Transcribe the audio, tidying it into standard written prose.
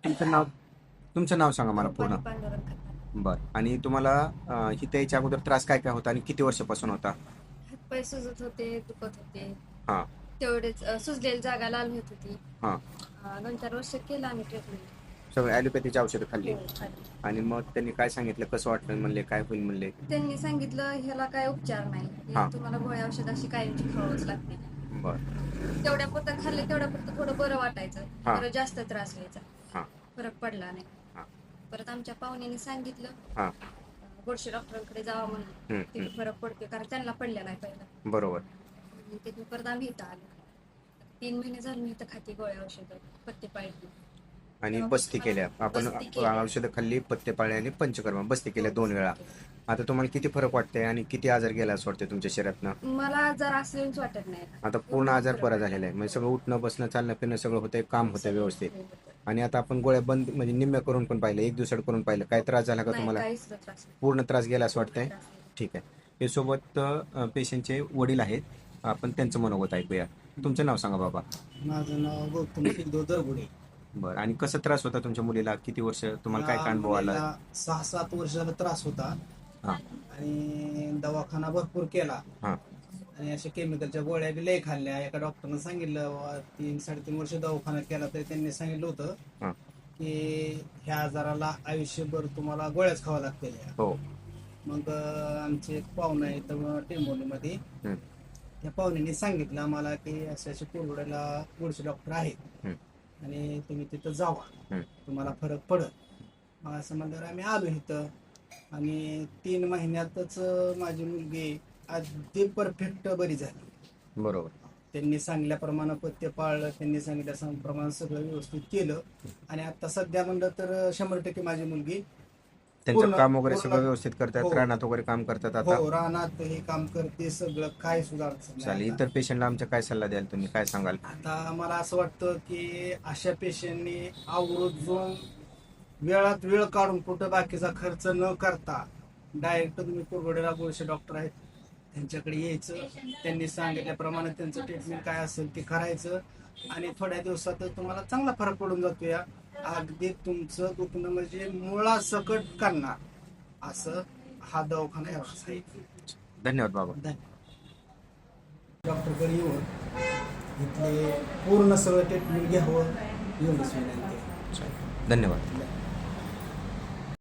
तुमचं नाव तुमचं नाव सांगा मला पूर्ण. रुपाली पांडुरंग खताळ. बरं. आणि तुम्हाला इथं यायच्या अगोदर त्रास काय काय होता आणि किती वर्षापासून होता? हातपाय सुजत होते, दुखत होते. हां, तेवढेच सुजलेली जागा लाल होत होती. हां. 2-4 वर्ष केलं आम्ही ट्रीटमेंट. सगळं ॲलोपॅथीची औषधं खाल्ली हो, खाली. आणि मग त्यांनी काय सांगितलं? कसं वाटलं म्हणले? काय होईल म्हणले? त्यांनी सांगितलं ह्याला काय उपचार नाही. हे हां, तुम्हाला गोळ्या औषध अशी कायमची खावावंच लागते. बरं. तेवढ्या पुरतं खाल्ले तेवढ्या पुरतं थोडं बरं वाटायचं. हां, परत जास्त त्रास व्हायचा. हां, फरक पडला नाही. हां, परत आमच्या पाहुण्याने सांगितलं हां. गोडशे डॉक्टरांकडे जावं म्हणून. हं, हं. तिथे फरक पडतोय कारण त्यांना पडलेला आहे पहिला. बरोबर. आणि तिथून परत आम्ही इथं आलो. 3 महिने झाले मी इथं खाते गोळ्या औषधं पत्ते पाळली. आणि बस्ती तेव्हापासून केल्या. मला आपण बस्ती केल्या. औषधं खाल्ली, पथ्यपाळी आणि पंचकर्म बस्ती हो, केल्या 2 वेळा. बस्ती केली. आता तुम्हाला किती फरक वाटतंय आणि किती आजार गेला असं वाटतंय तुमच्या शरीरातनं? मला आजार असलेच वाटत नाही. आता पूर्ण पूर्ण आजार फरक बरा पडला. झालेला आहे. म्हणजे हो. सगळं उठणं, बसणं, चालणं, फिरणं सगळं होतंय, काम होतंय सगळं व्यवस्थित. हो होतं. आणि आता आपण गोळ्या बंद म्हणजे निम्म्या करून पण पाहिलं, एक दिवसाआड करून पाहिलं. काय त्रास झाला का नाही तुम्हाला? काहीच त्रास नाही. पूर्ण त्रास गेला असं पूर्ण वाटतंय? त्रास नाही. ठीक आहे. हे सोबत पेशंटचे वडील आहेत. आपण त्यांचं मनोगत ऐकूया. तुमचं नाव सांगा बाबा. माझं नाव गौतम सिद्धू दरगुडे. बरं. आणि कसा त्रास होता तुमच्या मुलीला? किती वर्ष? तुम्हाला काय या काय अनुभव आला? मुलीला 6-7 वर्षाला त्रास होता हां, आणि दवाखाना भरपूर केला हां, आणि अशा केमिकलच्या गोळ्या बी लय खाल्ल्या. एका डॉक्टरनं सांगितलं 3-3.5 वर्ष दवाखाना केला तरी त्यांनी सांगितलं होतं हां. की ह्या आजाराला आयुष्यभर तुम्हाला गोळ्याच खावा लागतील. हो. मग आमचे एक पाहुणा आहे तर टेंबोलीमध्ये, हं, त्या पाहुण्याने सांगितलं आम्हाला की असे असे कोलवड्याला पुढचे डॉक्टर आहेत हं, आणि तुम्ही तिथं जावा, हं. तुम्हाला फरक पडत. मग असं म्हणल्यावर आम्ही आलो इथं आणि 3 महिन्यातच माझी मुलगी अगदी परफेक्ट बरी झाली. बरोबर. त्यांनी सांगल्याप्रमाणे पथ्य पाळलं, त्यांनी सांगितल्याप्रमाणे सगळं व्यवस्थित केलं आणि आता सध्या म्हणलं तर 100% माझी मुलगी त्यांचं पूर्ण काम वगैरे पूर्ण सगळं व्यवस्थित हो करतात, रानात वगैरे काम करतात आता? हो रानात हे काम करते, सगळं काय सुद्धा अडचण चालेल. नाही. इतर पेशंटला आमच्या काय सल्ला द्याल तुम्ही? काय सांगाल? आता मला असं वाटतं की अशा पेशंटनी आवर्जून वेळात वेळ काढून कुठं बाकीचा खर्च न करता डायरेक्ट तुम्ही कोरगोडेला गोळशे डॉक्टर आहेत त्यांच्याकडे यायचं, त्यांनी सांगितल्याप्रमाणे त्यांचं ट्रीटमेंट काय असेल ते करायचं आणि थोड्या दिवसातच तुम्हाला चांगला फरक पडून जातो. या अगदी तुमचं दुखणं म्हणजे मुळासकट करणार असं हा दवाखाना एवढाच आहे. धन्यवाद बाबा. डॉक्टरकडे येऊन इथले पूर्ण सगळं ट्रीटमेंट घ्यावं एवढंच विनंती आहे. धन्यवाद.